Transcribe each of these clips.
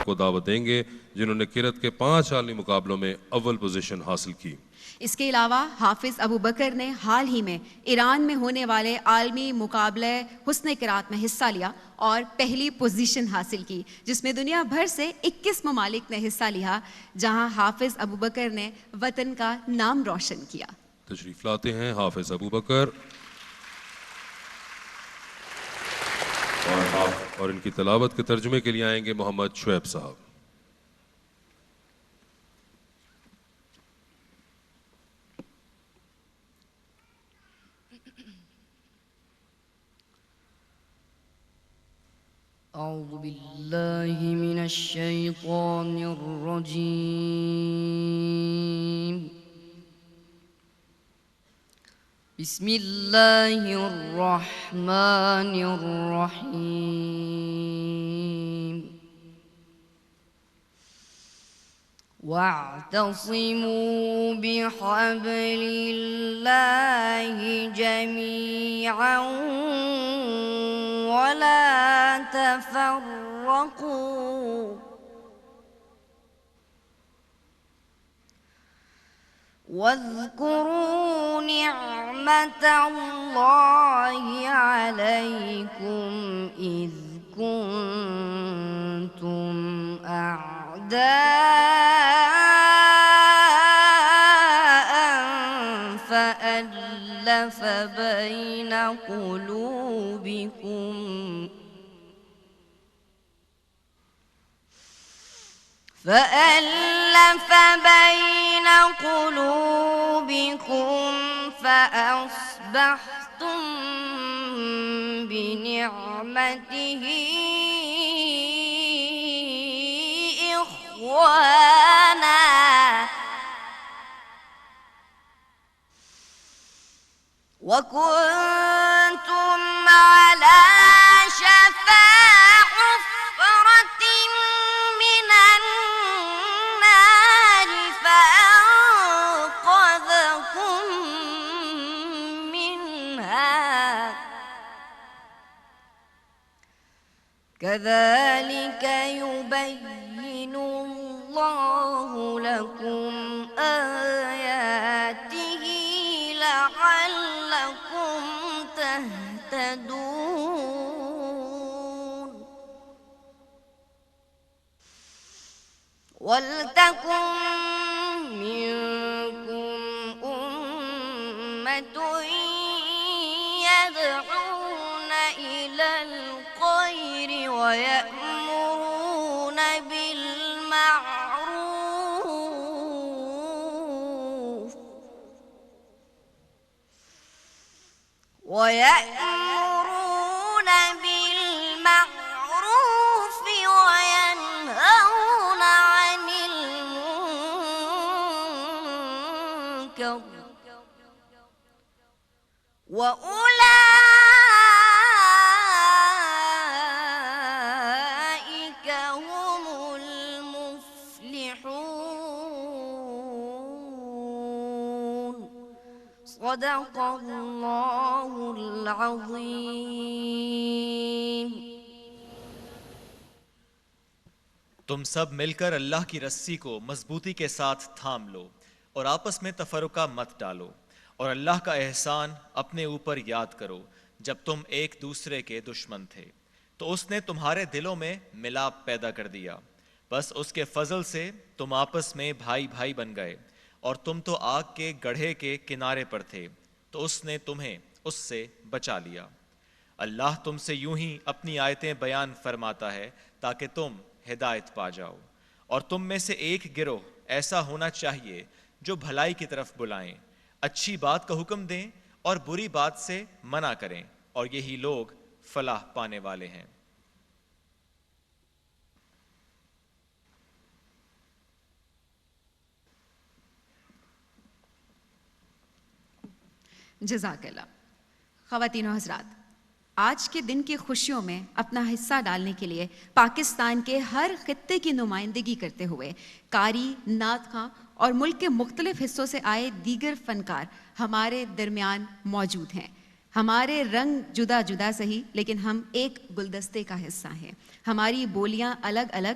کو دعوت دیں گے جنہوں نے قرأت کے 5 عالمی مقابلوں میں اول پوزیشن حاصل کی۔ اس کے علاوہ حافظ ابو بکر نے حال ہی میں ایران میں ہونے والے عالمی مقابلہ حسن قرأت میں حصہ لیا اور پہلی پوزیشن حاصل کی، جس میں دنیا بھر سے 21 ممالک نے حصہ لیا، جہاں حافظ ابو بکر نے وطن کا نام روشن کیا۔ تشریف لاتے ہیں حافظ ابو بکر اور ان کی تلاوت کے ترجمے کے لیے آئیں گے محمد شعیب صاحب۔ أعوذ بالله من الشيطان الرجيم بسم الله الرحمن الرحيم واعتصموا بحبل الله جميعا ولا تفرقوا واذكروا نعمة الله عليكم إذ كنتم أعداء فألف بين قلوبكم فأصبحتم بنعمته إخوانا وكنتم على شفا حفرة من النار فأنقذكم منها كذلك يبين الله لكم آياته لعلكم تهتدون ولتكن منكم أمة يدعون إلى الخير ويأمرون بالمعروف وينهون عن المنكر وأولئك هم المفلحون صدق الله العظيم۔ تم سب مل کر اللہ کی رسی کو مضبوطی کے ساتھ تھام لو اور آپس میں تفرقہ مت ڈالو، اور اللہ کا احسان اپنے اوپر یاد کرو جب تم ایک دوسرے کے دشمن تھے تو اس نے تمہارے دلوں میں ملاپ پیدا کر دیا، بس اس کے فضل سے تم آپس میں بھائی بھائی بن گئے، اور تم تو آگ کے گڑھے کے کنارے پر تھے تو اس نے تمہیں اس سے بچا لیا۔ اللہ تم سے یوں ہی اپنی آیتیں بیان فرماتا ہے تاکہ تم ہدایت پا جاؤ، اور تم میں سے ایک گروہ ایسا ہونا چاہیے جو بھلائی کی طرف بلائیں، اچھی بات کا حکم دیں اور بری بات سے منع کریں، اور یہی لوگ فلاح پانے والے ہیں۔ جزاک اللہ۔ خواتین و حضرات، آج کے دن کی خوشیوں میں اپنا حصہ ڈالنے کے لیے پاکستان کے ہر خطے کی نمائندگی کرتے ہوئے قاری، نعت خواں اور ملک کے مختلف حصوں سے آئے دیگر فنکار ہمارے درمیان موجود ہیں۔ ہمارے رنگ جدا جدا سہی، لیکن ہم ایک گلدستے کا حصہ ہیں۔ ہماری بولیاں الگ الگ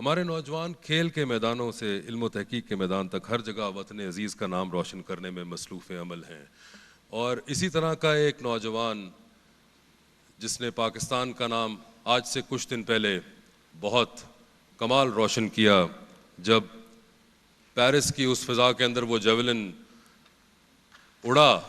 ہمارے نوجوان کھیل کے میدانوں سے علم و تحقیق کے میدان تک ہر جگہ وطن عزیز کا نام روشن کرنے میں مصروف عمل ہیں. اور اسی طرح کا ایک نوجوان جس نے پاکستان کا نام آج سے کچھ دن پہلے بہت کمال روشن کیا جب پیرس کی اس فضا کے اندر وہ جیولن اڑا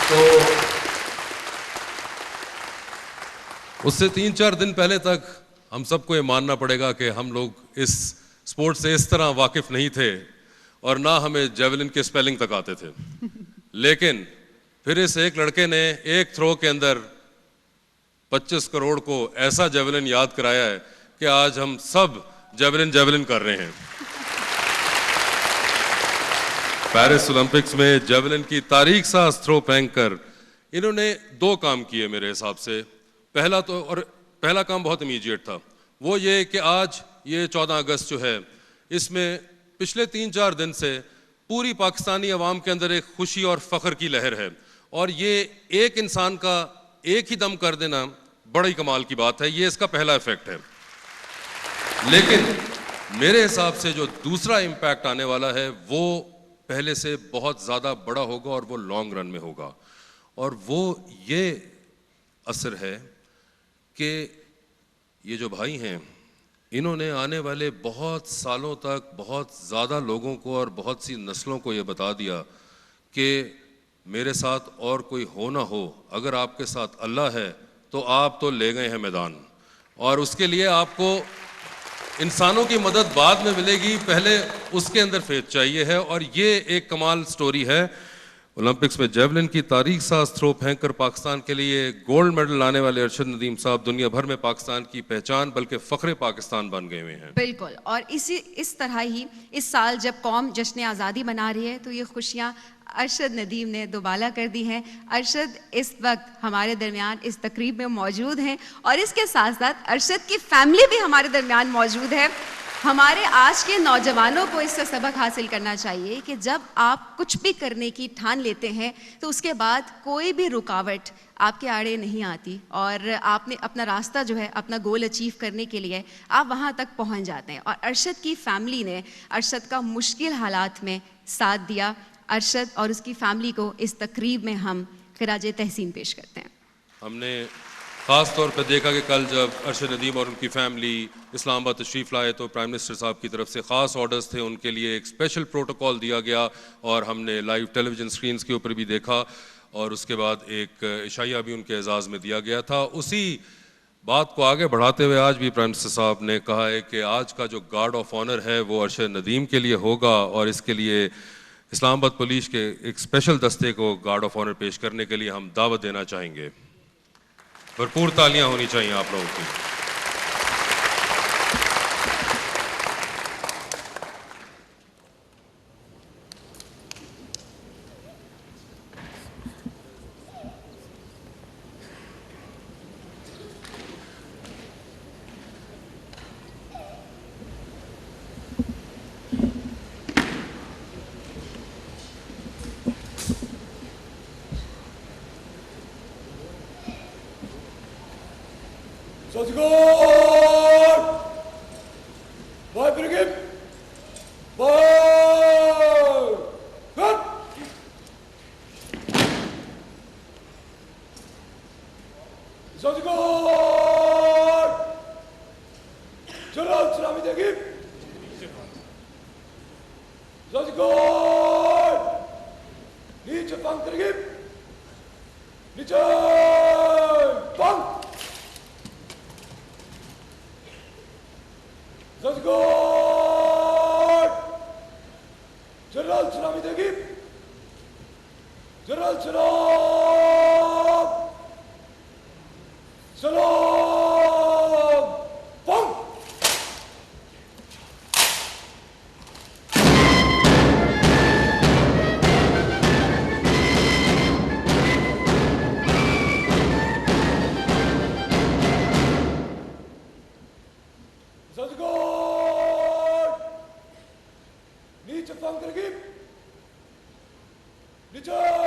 تو اس سے 3-4 دن پہلے تک ہم سب کو یہ ماننا پڑے گا کہ ہم لوگ اس سپورٹ سے اس طرح واقف نہیں تھے اور نہ ہمیں جیولن کے سپیلنگ تک آتے تھے. لیکن پھر اس ایک لڑکے نے ایک تھرو کے اندر 25 کروڑ کو ایسا جیولن یاد کرایا ہے کہ آج ہم سب جیولن کر رہے ہیں. پیرس اولمپکس میں جیولن کی تاریخ ساز تھرو پھینک کر انہوں نے 2 کام کیے میرے حساب سے. پہلا کام بہت امیجیٹ تھا, وہ یہ کہ آج یہ 14 اگست جو ہے اس میں پچھلے 3-4 دن سے پوری پاکستانی عوام کے اندر ایک خوشی اور فخر کی لہر ہے, اور یہ ایک انسان کا ایک ہی دم کر دینا بڑی کمال کی بات ہے. یہ اس کا پہلا ایفیکٹ ہے. لیکن میرے حساب سے جو دوسرا امپیکٹ آنے والا ہے وہ پہلے سے بہت زیادہ بڑا ہوگا اور وہ لانگ رن میں ہوگا, اور وہ یہ اثر ہے کہ یہ جو بھائی ہیں انہوں نے آنے والے بہت سالوں تک بہت زیادہ لوگوں کو اور بہت سی نسلوں کو یہ بتا دیا کہ میرے ساتھ اور کوئی ہو نہ ہو, اگر آپ کے ساتھ اللہ ہے تو آپ تو لے گئے ہیں میدان, اور اس کے لیے آپ کو انسانوں کی مدد بعد میں ملے گی, پہلے اس کے اندر فیتھ چاہیے ہے. اور یہ ایک کمال سٹوری ہے. اولمپکس میں جیولن کی تاریخ ساز تھرو پھینک کر پاکستان کے لیے گولڈ میڈل لانے والے ارشد ندیم صاحب دنیا بھر میں پاکستان کی پہچان بلکہ فخر پاکستان بن گئے ہوئے ہیں. بالکل, اور اس طرح ہی اس سال جب قوم جشن آزادی منا رہی ہے تو یہ خوشیاں ارشد ندیم نے دوبالا کر دی ہیں. ارشد اس وقت ہمارے درمیان اس تقریب میں موجود ہیں, اور اس کے ساتھ ساتھ ارشد کی فیملی بھی ہمارے درمیان موجود ہے. ہمارے آج کے نوجوانوں کو اس سے سبق حاصل کرنا چاہیے کہ جب آپ کچھ بھی کرنے کی ٹھان لیتے ہیں تو اس کے بعد کوئی بھی رکاوٹ آپ کے آڑے نہیں آتی, اور آپ نے اپنا راستہ جو ہے اپنا گول اچیو کرنے کے لیے آپ وہاں تک پہنچ جاتے ہیں. اور ارشد کی فیملی نے ارشد کا مشکل حالات میں ساتھ دیا. ارشد اور اس کی فیملی کو اس تقریب میں ہم خراج تحسین پیش کرتے ہیں. ہم نے خاص طور پہ دیکھا کہ کل جب ارشد ندیم اور ان کی فیملی اسلام آباد تشریف لائے تو پرائم منسٹر صاحب کی طرف سے خاص آرڈرز تھے, ان کے لیے ایک اسپیشل پروٹوکول دیا گیا, اور ہم نے لائیو ٹیلی ویژن اسکرینس کے اوپر بھی دیکھا, اور اس کے بعد ایک عشائیہ بھی ان کے اعزاز میں دیا گیا تھا. اسی بات کو آگے بڑھاتے ہوئے آج بھی پرائم منسٹر صاحب نے کہا ہے کہ آج کا جو گارڈ آف آنر ہے وہ ارشد ندیم کے لیے ہوگا, اور اس کے لیے اسلام آباد پولیس کے ایک اسپیشل دستے کو گارڈ آف آنر پیش کرنے کے لیے ہم دعوت دینا چاہیں گے. بھرپور تالیاں ہونی چاہیے آپ لوگوں کی. Return!